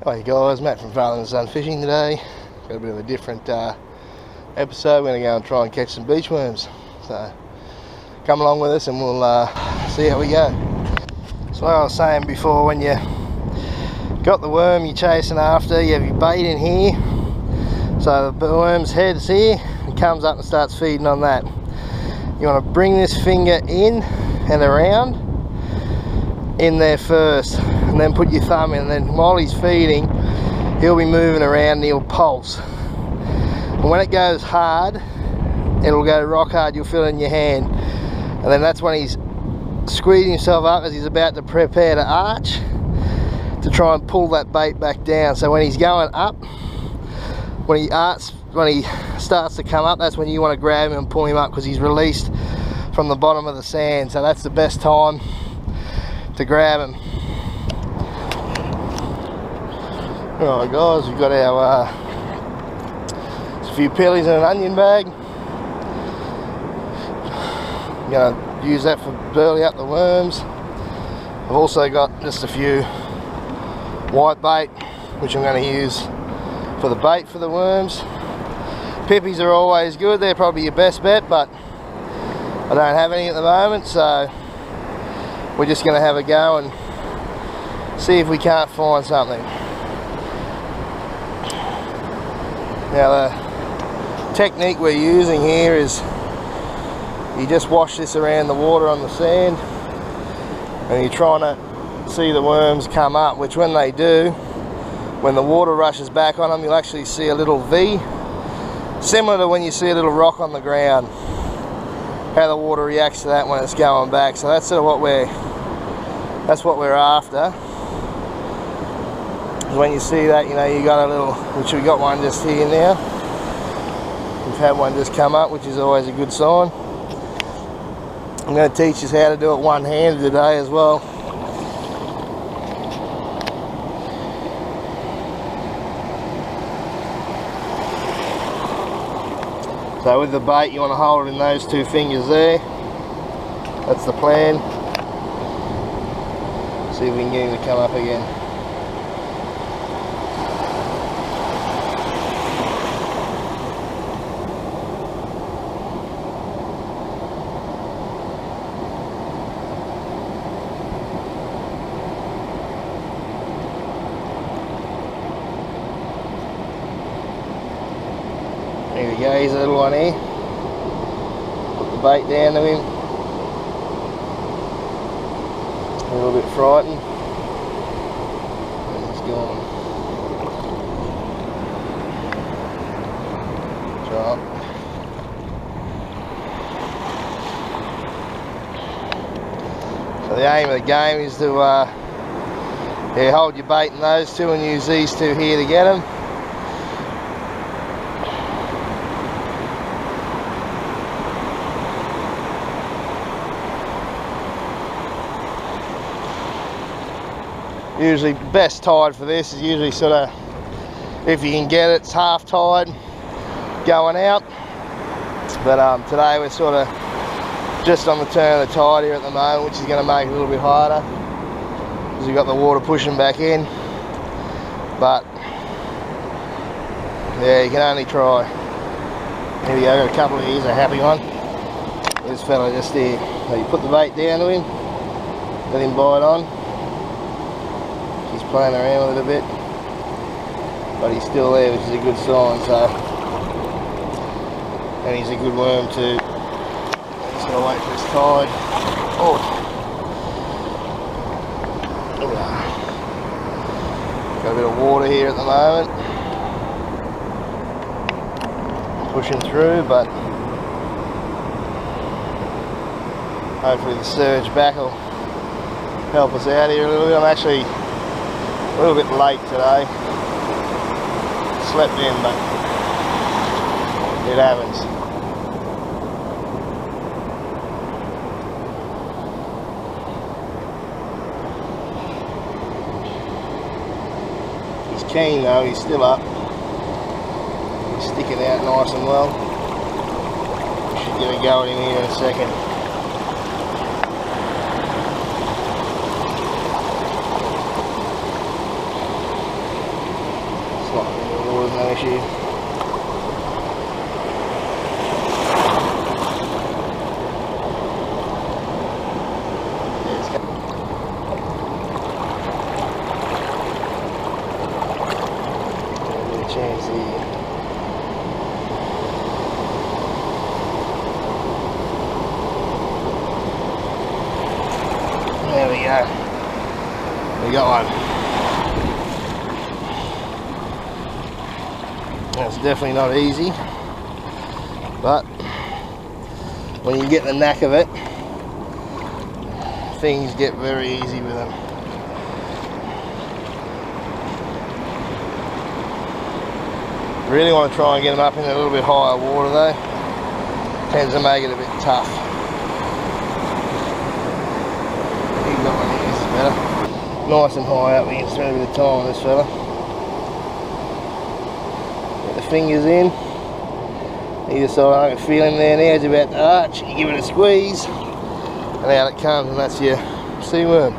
Hey guys, Matt from Father and Son Fishing today. Got a bit of a different episode. We're going to go and try and catch some beach worms. So come along with us and we'll see how we go. So like I was saying before, when you got the worm you're chasing after, you have your bait in here. So the worm's head's here and comes up and starts feeding on that. You want to bring this finger in and around in there first, and then put your thumb in, and then while he's feeding he'll be moving around and he'll pulse, and when it goes hard it'll go rock hard, you'll feel it in your hand, and then that's when he's squeezing himself up as he's about to prepare to arch to try and pull that bait back down. So when he's going up, when he starts to come up, that's when you want to grab him and pull him up, because he's released from the bottom of the sand. So that's the best time to grab him. Alright guys, we've got our a few pillies in an onion bag. I'm going to use that for burling up the worms. I've also got just a few white bait which I'm going to use for the bait for the worms. Pippies are always good, they're probably your best bet, but I don't have any at the moment, so we're just going to have a go and see if we can't find something. Now the technique we're using here is you just wash this around the water on the sand, and you're trying to see the worms come up, which when they do, when the water rushes back on them, you'll actually see a little V, similar to when you see a little rock on the ground, how the water reacts to that when it's going back. So that's sort of what we're after. When you see that, you know you got a little, which we got one just here now. We've had one just come up, which is always a good sign. I'm going to teach us how to do it one-handed today as well. So with the bait, you want to hold it in those two fingers there. That's the plan. See if we can get him to come up again. There we go, here's a little one here. Put the bait down to him. A little bit frightened. And he's gone. Drop. So the aim of the game is to hold your bait in those two and use these two here to get them. Usually best tide for this is usually sort of, if you can get it, it's half tide going out, but today we're sort of just on the turn of the tide here at the moment, which is going to make it a little bit harder because you've got the water pushing back in, but yeah, you can only try. Here we go, got a couple of these, a happy one. This fella just here. So you put the bait down to him, let him bite on. He's playing around with it a bit, but he's still there, which is a good sign. So, and he's a good worm too. Just gotta wait for his tide. Oh, got a bit of water here at the moment, pushing through, but hopefully the surge back will help us out here a little bit. I'm actually a little bit late today. Slept in, but it happens. He's keen though, he's still up. He's sticking out nice and well. We should get a go at him here in a second. issue. Chance here. There we go. We got one. That's definitely not easy, but when you get the knack of it, things get very easy with them. Really want to try and get them up in a little bit higher water though. Tends to make it a bit tough. You got one here, this is better. Nice and high up, we can spend a bit of time on this fella. Get the fingers in. Either side, I can feel him there now, he's about to arch. You give it a squeeze, and out it comes, and that's your sea worm.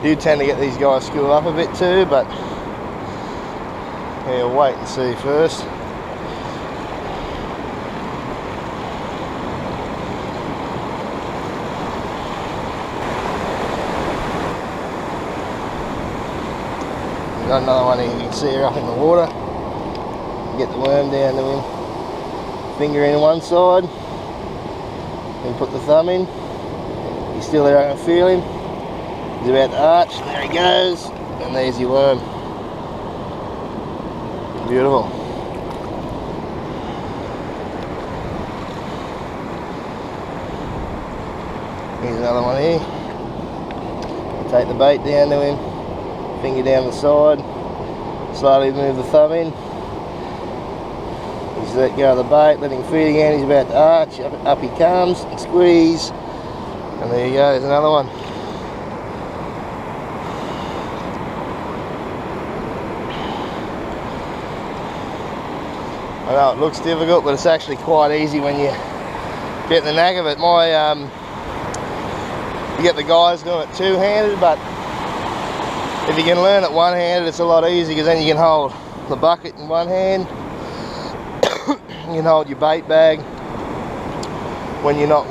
Do tend to get these guys schooled up a bit too, but yeah, we'll wait and see first. We've got another one here, you can see her up in the water. Get the worm down to him. Finger in one side, then put the thumb in. He's still there, I can feel him. He's about to arch, there he goes, and there's your worm. Beautiful. Here's another one here. Take the bait down to him, finger down the side, slowly move the thumb in. Just let go of the bait, let him feed again, he's about to arch, up he comes, and squeeze, and there you go, there's another one. I know it looks difficult, but it's actually quite easy when you get the knack of it. You get the guys doing it two-handed, but if you can learn it one-handed, it's a lot easier because then you can hold the bucket in one hand. You can hold your bait bag when you're not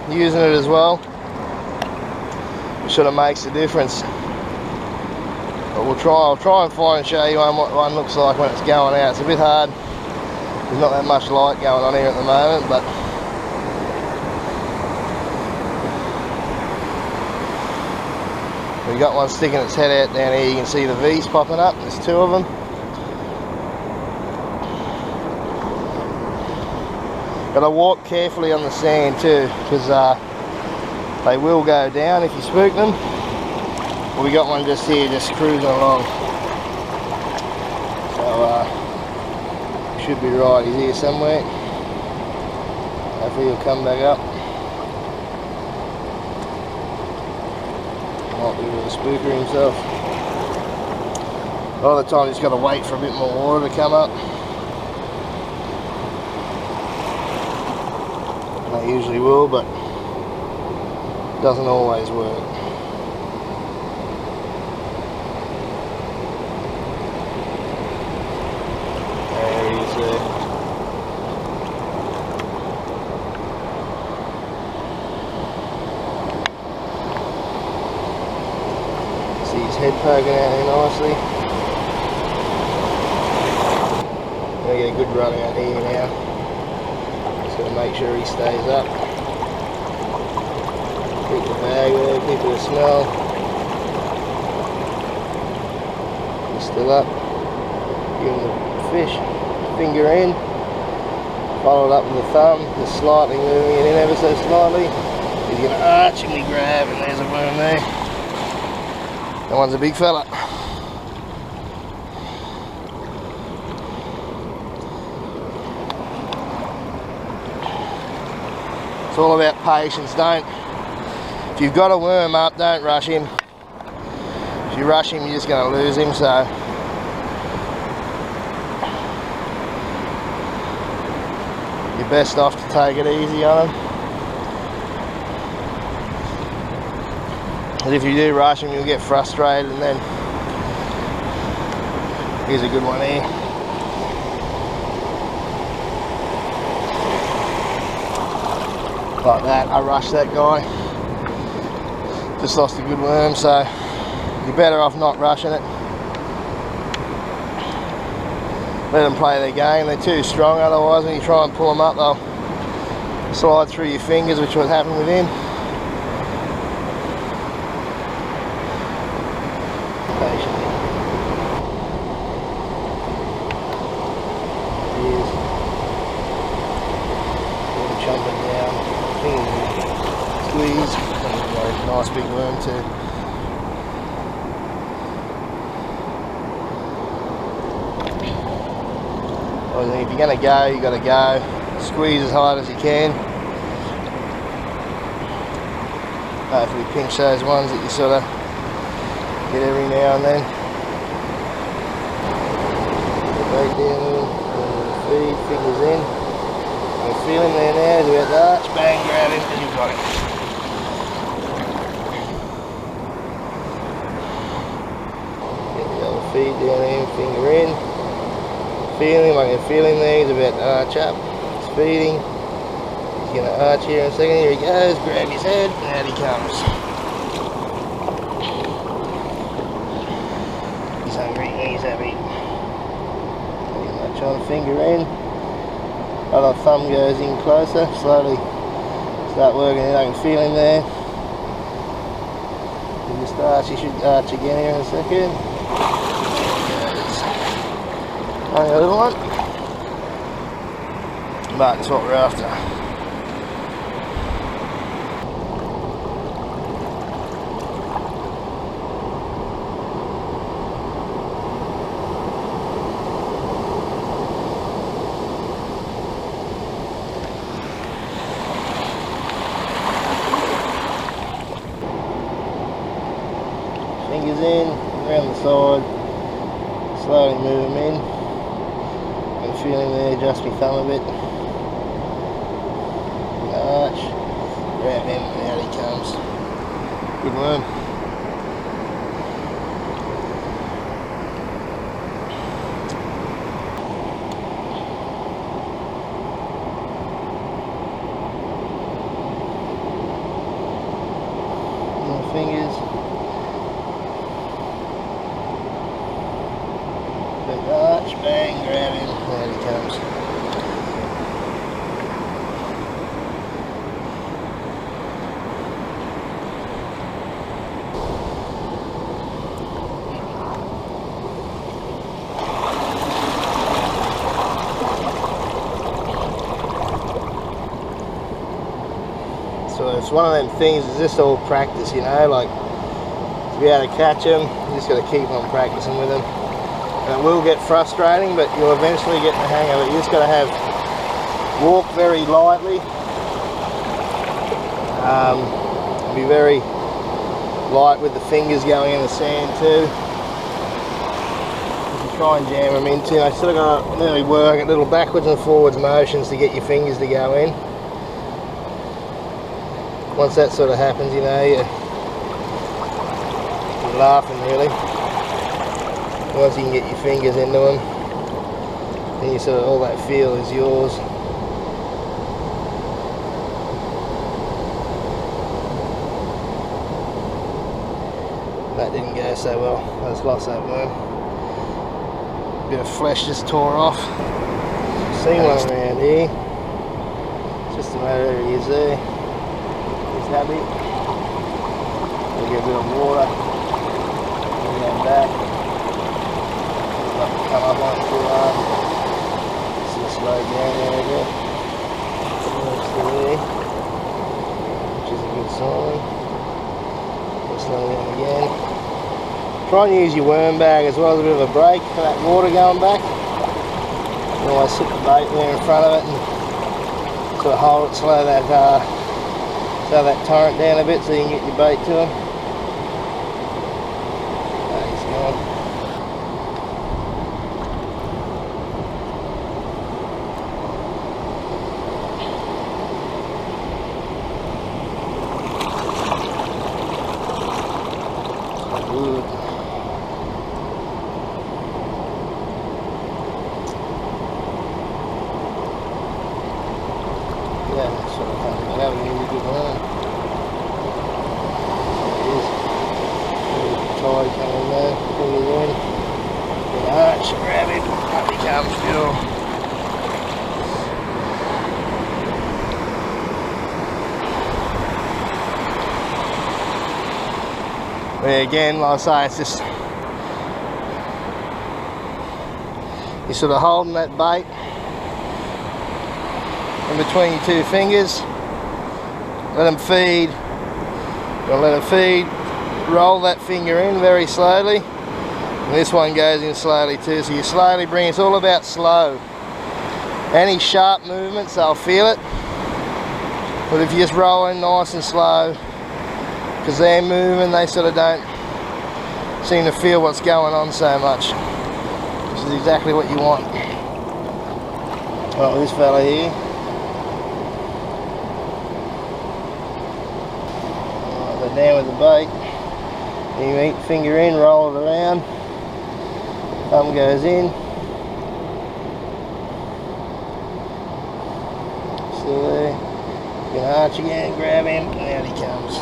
using it as well. It sort of makes a difference. But I'll try and show you what one looks like when it's going out. It's a bit hard. There's not that much light going on here at the moment, but we've got one sticking its head out down here. You can see the V's popping up. There's two of them. Gotta walk carefully on the sand too, because they will go down if you spook them. We got one just here, just cruising along. So should be right. He's here somewhere. Hopefully he'll come back up. Might be with a spooker himself. A lot of the time he's got to wait for a bit more water to come up. They usually will, but it doesn't always work. See his head poking out here nicely. Gonna get a good run out here now. Just gotta make sure he stays up. Keep the bag there, keep it a smell. He's still up. Give him the fish. Finger in, follow it up with the thumb, just slightly moving it in ever so slightly. He's going to arch and we grab, and there's a worm there. That one's a big fella. It's all about patience. If you've got a worm up, don't rush him. If you rush him, you're just going to lose him. So you're best off to take it easy on him. Because if you do rush him, you'll get frustrated, and then here's a good one here. Like that, I rushed that guy. Just lost a good worm, so you're better off not rushing it. Let them play their game. They're too strong, otherwise when you try and pull them up, they'll slide through your fingers, which would happen with him. Patiently. Cheers. Jumping down. Squeeze. Nice big worm too. I think if you're going to go, you've got to go. Squeeze as hard as you can. Hopefully pinch those ones that you sort of get every now and then. Right down, feed, fingers in. You feel him there now, do about that. Bang, grab him, and you've got him. Get the other feed down in, finger in. Feel him, I can feel him there, he's about to arch up. He's feeding. He's going to arch here in a second. Here he goes, grab his head, and out he comes. He's hungry, he's happy. Trying to finger in. Other thumb goes in closer, slowly start working it. I can feel him there. He just arch, he should arch again here in a second. Only a little one, but that's what we're after. Fingers in, around the side, slowly move them in. I'm feeling there, adjust my thumb a bit. Arch, grab him, and out he comes. Good worm. More fingers. Arch, bang, grab him, there he comes. So it's one of them things, it's just all practice, you know, like to be able to catch them, you just got to keep on practicing with them. And it will get frustrating, but you'll eventually get the hang of it. You just got to walk very lightly. Be very light with the fingers going in the sand too. You can try and jam them into. I still got to really work at little backwards and forwards motions to get your fingers to go in. Once that sort of happens, you know, you're laughing really. Once you can get your fingers into them, then you sort of, all that feel is yours. That didn't go so well. I just lost that worm. Bit of flesh just tore off. Seen one around here. It's just a matter of he is there. He's happy. We'll get a bit of water. Bring that back. Come up on it too hard. Just slow down there a bit. Works there, which is a good sign. We'll slow down again. Try and use your worm bag as well as a bit of a break for that water going back. You always sit the bait there in front of it and sort of hold it, slow that Slow that torrent down a bit so you can get your bait to him. Oh, he's gone. Good. Yeah, that's what I'm talking about. Having a really good run. There it is. Tide coming there. Bring it in. Good arch. Grab him. Up he comes, Phil. But again, like I say, it's just you're sort of holding that bait in between your two fingers. Let them feed. You'll let them feed. Roll that finger in very slowly. And this one goes in slowly too. So you slowly bring it. It's all about slow. Any sharp movements, they'll feel it. But if you just roll in nice and slow, because they're moving, they sort of don't seem to feel what's going on so much. This is exactly what you want. Right, this fella here. Right, they're down with the bait. You eat finger in, roll it around. Thumb goes in. Still there. You can arch again, grab him, and out he comes.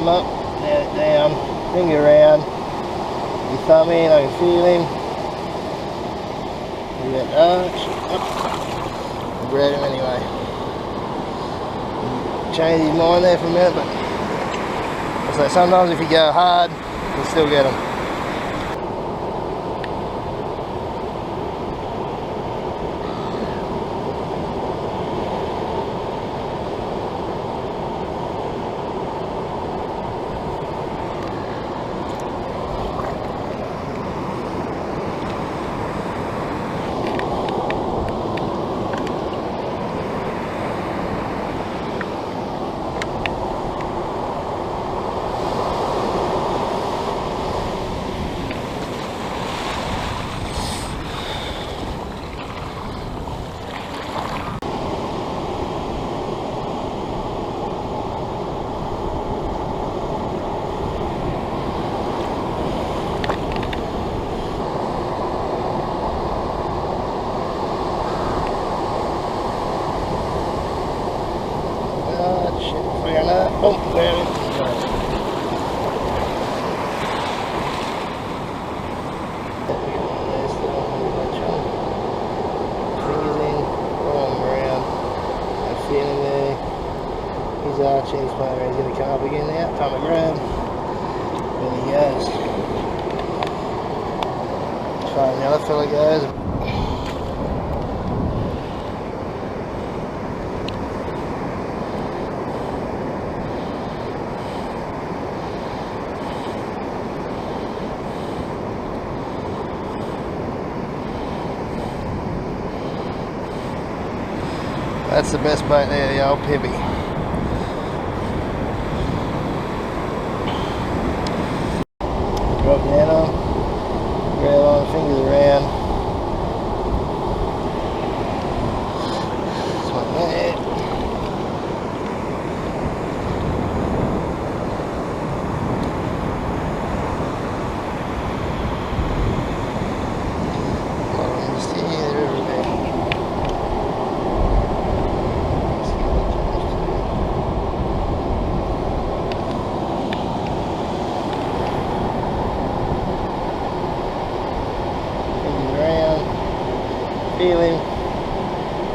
Up, nail it down, finger around, your thumb in, I can feel him. Do that arch, up, and grab him anyway. Change his mind there for a minute, but so sometimes if you go hard, you can still get him. Oh, there it is. Fingers in, arm around, that feeling there. He's arching, he's playing around, he's going to come up again now. Time to grab. There he goes. As far as the other fella goes. That's the best bait there, the old Pebby. Feel him.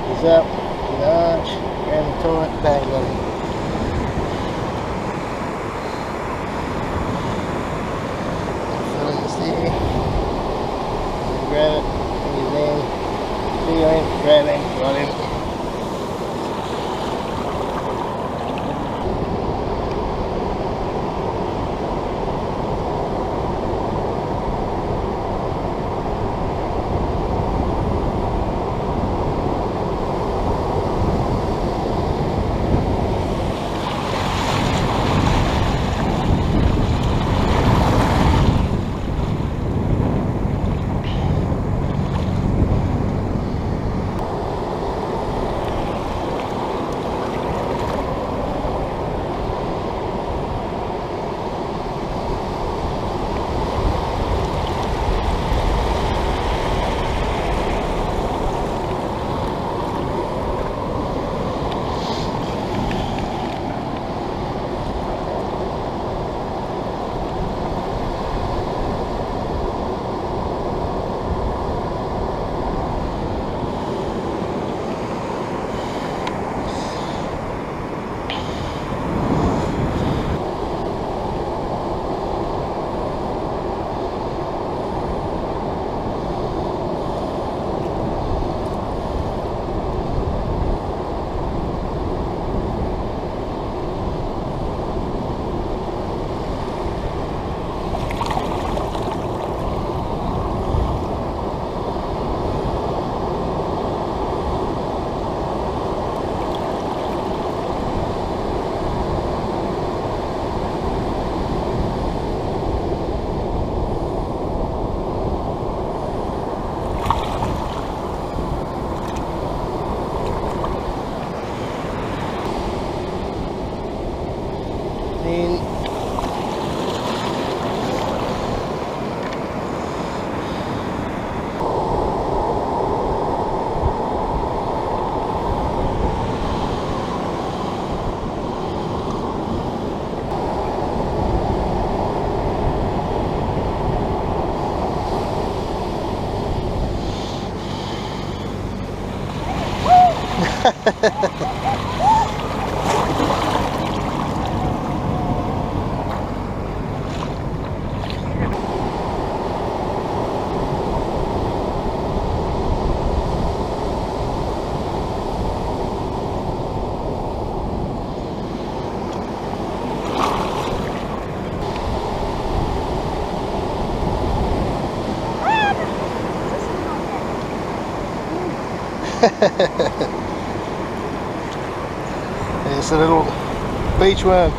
He's up. In the arch. Around the tight. Bang on him. Feeling this there. Grab it. He's in. Feel him. Grab him. Got him. It's a little beach worm.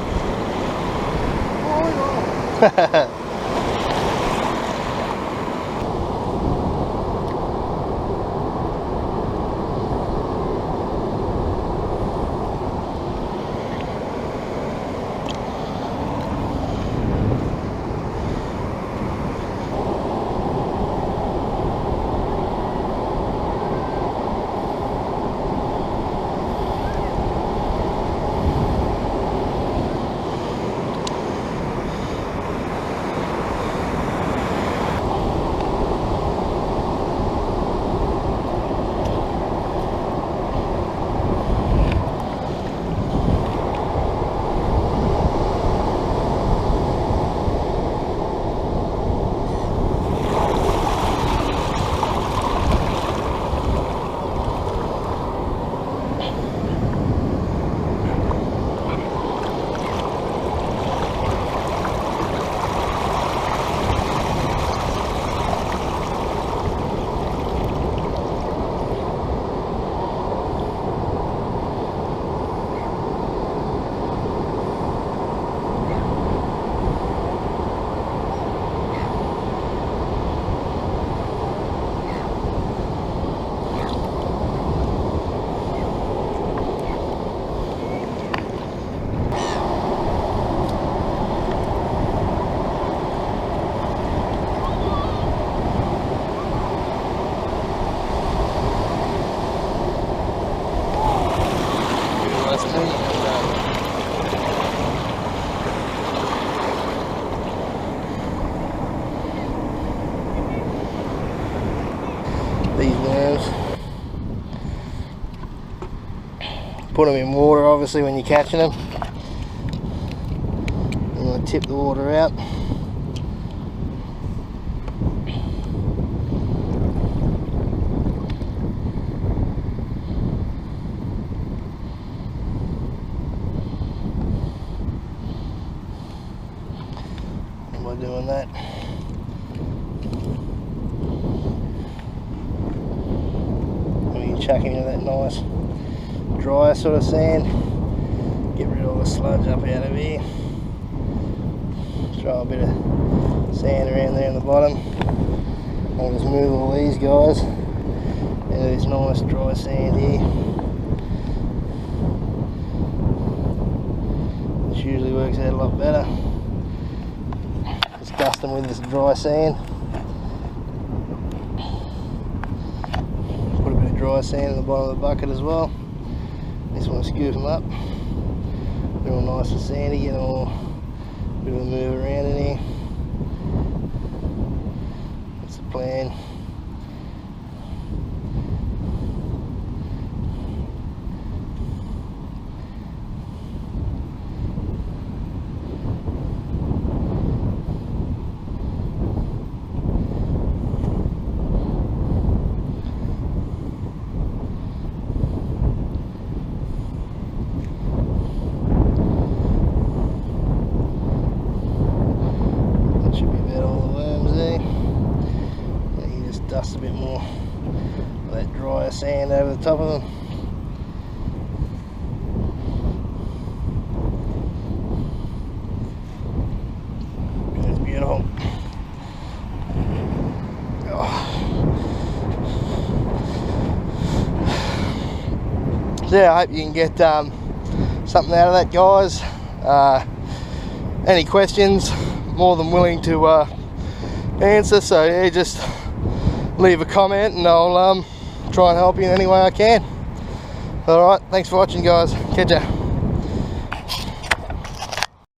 put them in water obviously when you're catching them. You want to tip the water out. By doing that, when you chuck into that nice dry sort of sand, get rid of all the sludge up out of here. Throw a bit of sand around there in the bottom. I'll just move all these guys into this nice dry sand here, which usually works out a lot better. Dust them with this dry sand. Put a bit of dry sand in the bottom of the bucket as well. Just want to scoop them up. They're all nice and sandy, get all a bit of a move around in here. That's the plan. Dust a bit more of that drier sand over the top of them. That's beautiful. Oh. So yeah, I hope you can get something out of that, guys. Any questions, more than willing to answer, so yeah, just leave a comment and I'll try and help you in any way I can. Alright, thanks for watching, guys. Catch ya.